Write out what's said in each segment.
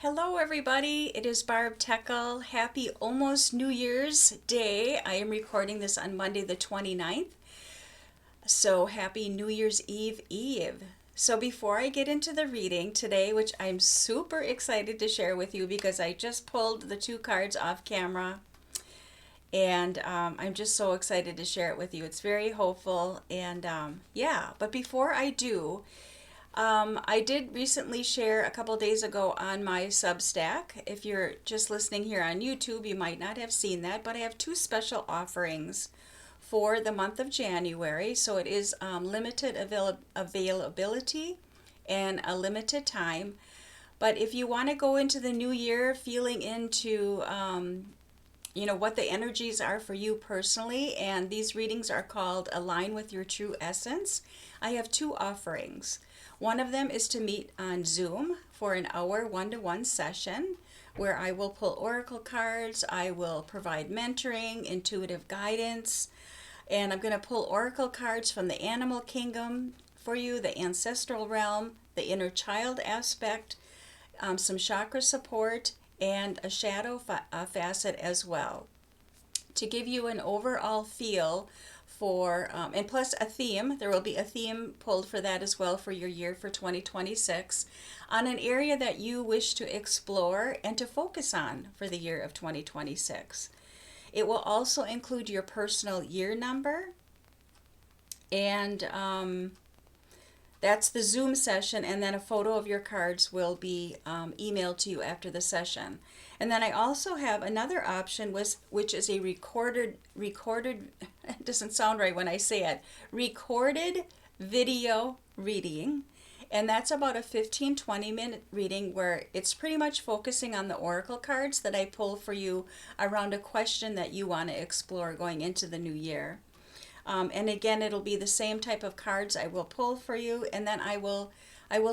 Hello, everybody. It is Barb Techel. Happy almost New Year's Day. I am recording this on Monday, the 29th. So, happy New Year's Eve. So, before I get into the reading today, which I'm super excited to share with you because I just pulled the two cards off camera and I'm just so excited to share it with you. It's very hopeful. And but before I do, I did recently share a couple days ago on my Substack. If you're just listening here on YouTube, you might not have seen that, but I have two special offerings for the month of January. So it is limited availability and a limited time. But if you want to go into the new year feeling into what the energies are for you personally, and these readings are called Align with Your True Essence, I have two offerings. One of them is to meet on Zoom for an hour one-to-one session where I will pull oracle cards, I will provide mentoring, intuitive guidance, and I'm going to pull oracle cards from the animal kingdom for you, the ancestral realm, the inner child aspect, some chakra support, and a shadow facet as well to give you an overall feel for, and plus a theme. There will be a theme pulled for that as well for your year for 2026 on an area that you wish to explore and to focus on for the year of 2026. It will also include your personal year number, and that's the Zoom session, and then a photo of your cards will be emailed to you after the session. And then I also have another option, which is a recorded, it doesn't sound right when I say it, recorded video reading. And that's about a 15-20 minute reading where it's pretty much focusing on the oracle cards that I pull for you around a question that you want to explore going into the new year. And again, it'll be the same type of cards I will pull for you, and then I will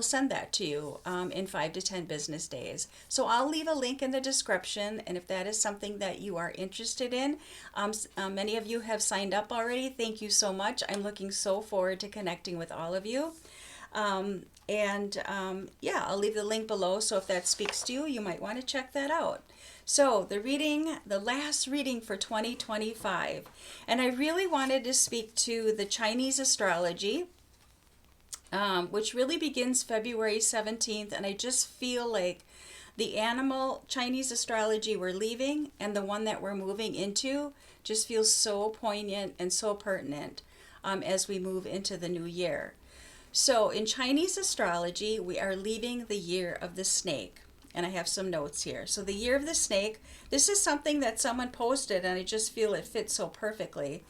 send that to you in 5 to 10 business days. So I'll leave a link in the description, and if that is something that you are interested in, many of you have signed up already. Thank you so much. I'm looking so forward to connecting with all of you. I'll leave the link below, so if that speaks to you, you might want to check that out. So the last reading for 2025, and I really wanted to speak to the Chinese astrology, which really begins February 17th, and I just feel like the animal Chinese astrology we're leaving and the one that we're moving into just feels so poignant and so pertinent as we move into the new year. So in Chinese astrology, we are leaving the year of the snake. And I have some notes here. So the year of the snake, this is something that someone posted and I just feel it fits so perfectly.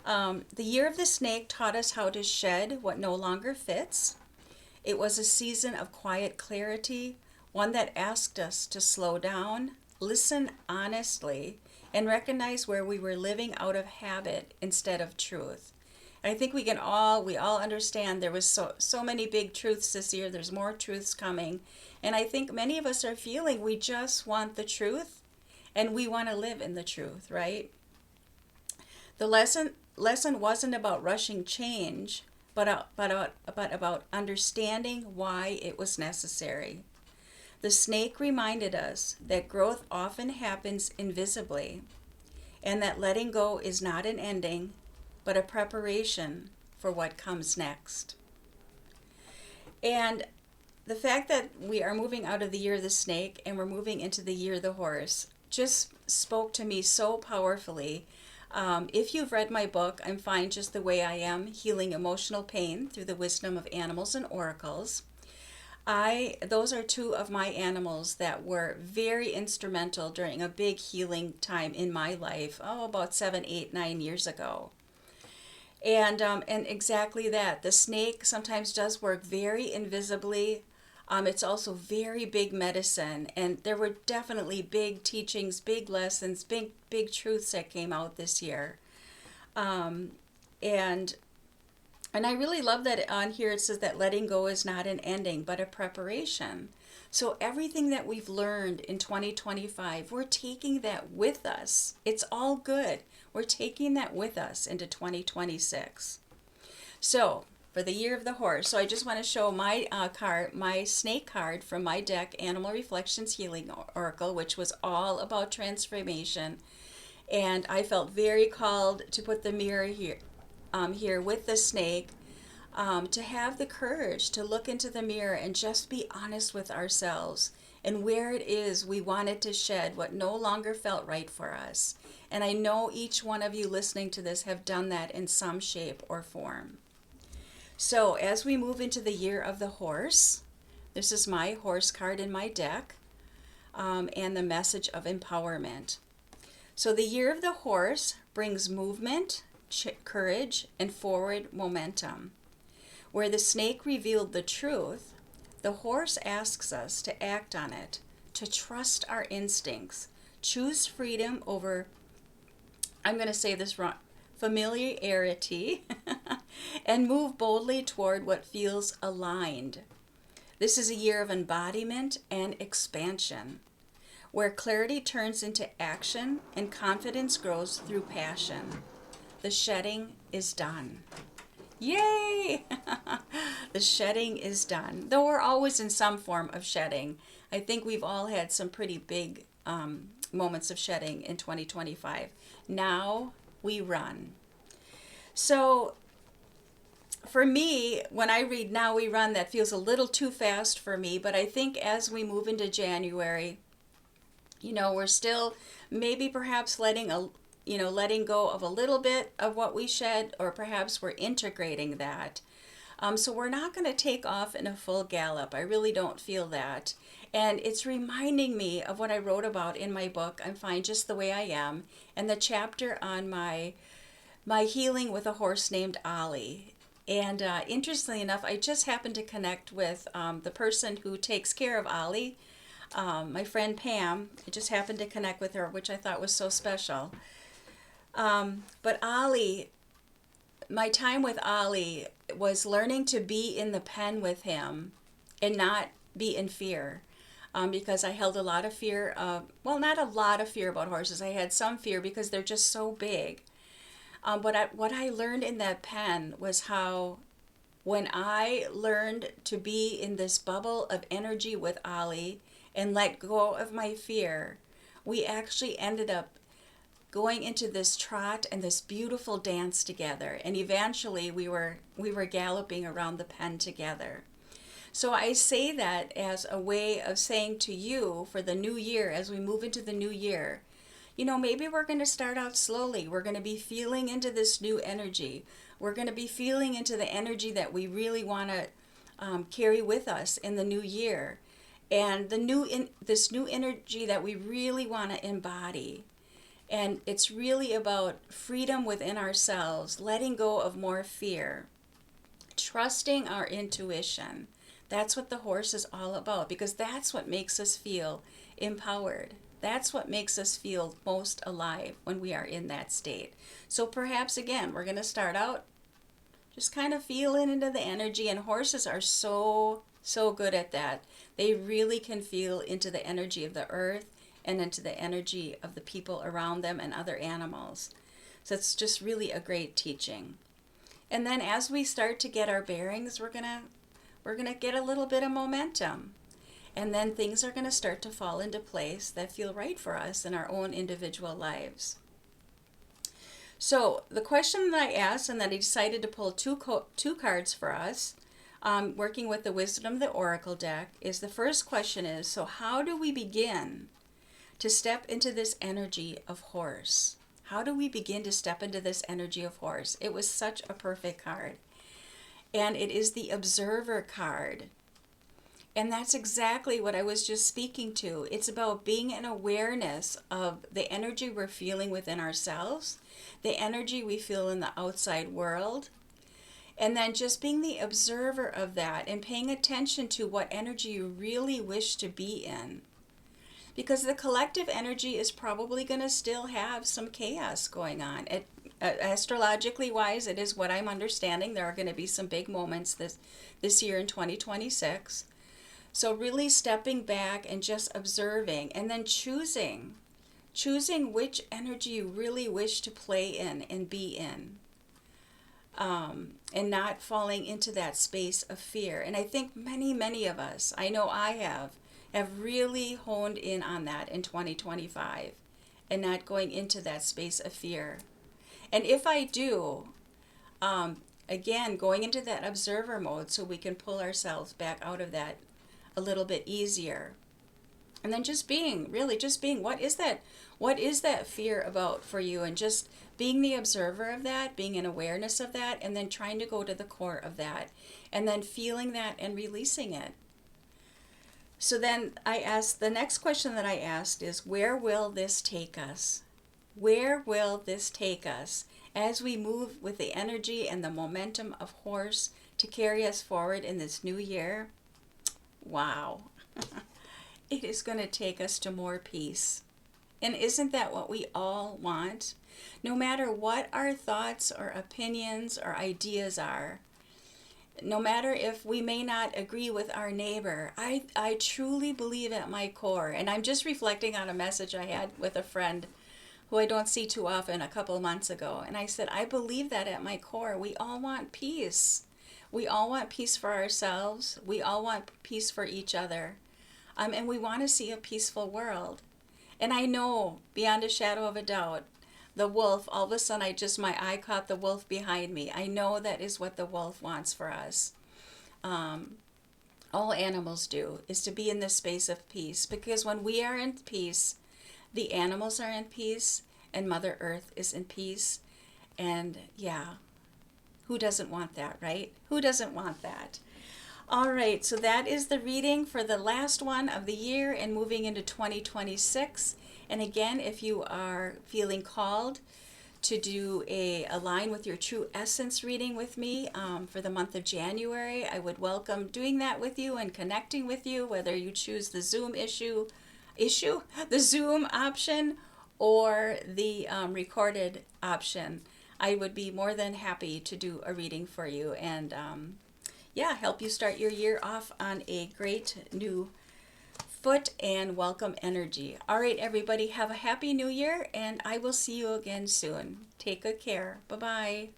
The year of the snake taught us how to shed what no longer fits. It was a season of quiet clarity, one that asked us to slow down, listen honestly, and recognize where we were living out of habit instead of truth. I think we all understand there was so many big truths this year. There's more truths coming. And I think many of us are feeling we just want the truth and we want to live in the truth, right? The lesson wasn't about rushing change, but about understanding why it was necessary. The snake reminded us that growth often happens invisibly and that letting go is not an ending, but a preparation for what comes next. And the fact that we are moving out of the year of the snake and we're moving into the year of the horse just spoke to me so powerfully. If you've read my book, I'm Fine Just the Way I Am, Healing Emotional Pain Through the Wisdom of Animals and Oracles, those are two of my animals that were very instrumental during a big healing time in my life, about 7, 8, 9 years ago. And exactly that. The snake sometimes does work very invisibly. It's also very big medicine, and there were definitely big teachings, big lessons, big truths that came out this year. And I really love that on here it says that letting go is not an ending, but a preparation. So everything that we've learned in 2025, we're taking that with us. It's all good. We're taking that with us into 2026. So for the year of the horse. So I just want to show my card, my snake card from my deck, Animal Reflections Healing Oracle, which was all about transformation. And I felt very called to put the mirror here, here with the snake, to have the courage to look into the mirror and just be honest with ourselves and where it is we wanted to shed what no longer felt right for us. And I know each one of you listening to this have done that in some shape or form. So as we move into the year of the horse, this is my horse card in my deck, and the message of empowerment. So the year of the horse brings movement, courage, and forward momentum. Where the snake revealed the truth, the horse asks us to act on it, to trust our instincts, choose freedom over, I'm going to say this wrong, familiarity, and move boldly toward what feels aligned. This is a year of embodiment and expansion, where clarity turns into action and confidence grows through passion. The shedding is done. Yay! The shedding is done. Though we're always in some form of shedding. I think we've all had some pretty big moments of shedding in 2025. Now we run. So for me, when I read Now We Run, that feels a little too fast for me. But I think as we move into January, we're still maybe perhaps letting go of a little bit of what we shed, or perhaps we're integrating that. So we're not going to take off in a full gallop. I really don't feel that. And it's reminding me of what I wrote about in my book, I'm Fine Just the Way I Am, and the chapter on my healing with a horse named Ollie. And interestingly enough, I just happened to connect with the person who takes care of Ollie, my friend Pam. I just happened to connect with her, which I thought was so special. But Ollie, my time with Ollie was learning to be in the pen with him and not be in fear. Because I held a lot of fear, not a lot of fear about horses. I had some fear because they're just so big. But what I learned in that pen was how when I learned to be in this bubble of energy with Ollie and let go of my fear, we actually ended up going into this trot and this beautiful dance together. And eventually we were galloping around the pen together. So I say that as a way of saying to you for the new year, as we move into the new year, maybe we're going to start out slowly. We're going to be feeling into this new energy. We're going to be feeling into the energy that we really want to carry with us in the new year. And this new energy that we really want to embody. And it's really about freedom within ourselves, letting go of more fear, trusting our intuition. That's what the horse is all about, because that's what makes us feel empowered. That's what makes us feel most alive when we are in that state. So perhaps, again, we're going to start out just kind of feeling into the energy, and horses are so good at that. They really can feel into the energy of the earth and into the energy of the people around them and other animals. So it's just really a great teaching. And then as we start to get our bearings, we're gonna get a little bit of momentum. And then things are going to start to fall into place that feel right for us in our own individual lives. So the question that I asked, and that I decided to pull two cards for us, working with the Wisdom of the Oracle deck, is the first question is, so how do we begin to step into this energy of horse? How do we begin to step into this energy of horse? It was such a perfect card. And it is the Observer card. And that's exactly what I was just speaking to. It's about being in awareness of the energy we're feeling within ourselves, the energy we feel in the outside world, and then just being the observer of that and paying attention to what energy you really wish to be in. Because the collective energy is probably going to still have some chaos going on. Astrologically wise, it is what I'm understanding. There are going to be some big moments this year in 2026. So really stepping back and just observing, and then choosing which energy you really wish to play in and be in. and not falling into that space of fear. And I think many of us, I know I have really honed in on that in 2025 and not going into that space of fear. And if I do, again, going into that observer mode so we can pull ourselves back out of that a little bit easier. And then just being, really just being, what is that fear about for you? And just being the observer of that, being in awareness of that, and then trying to go to the core of that, and then feeling that and releasing it. So then I asked, the next question that I asked is, where will this take us? Where will this take us as we move with the energy and the momentum of Horse to carry us forward in this new year? Wow. It is going to take us to more peace. And isn't that what we all want? No matter what our thoughts or opinions or ideas are, no matter if we may not agree with our neighbor, I truly believe at my core, and I'm just reflecting on a message I had with a friend who I don't see too often a couple months ago. And I said, I believe that at my core. We all want peace. We all want peace for ourselves. We all want peace for each other. And we want to see a peaceful world. And I know, beyond a shadow of a doubt, the wolf, all of a sudden my eye caught the wolf behind me. I know that is what the wolf wants for us. All animals do, is to be in this space of peace. Because when we are in peace, the animals are in peace, and Mother Earth is in peace. And yeah, who doesn't want that, right? Who doesn't want that? All right, so that is the reading for the last one of the year and moving into 2026. And again, if you are feeling called to do a line with your true essence reading with me for the month of January, I would welcome doing that with you and connecting with you, whether you choose the Zoom the Zoom option or the recorded option. I would be more than happy to do a reading for you and help you start your year off on a great new foot and welcome energy. All right, everybody, have a happy new year, and I will see you again soon. Take good care. Bye-bye.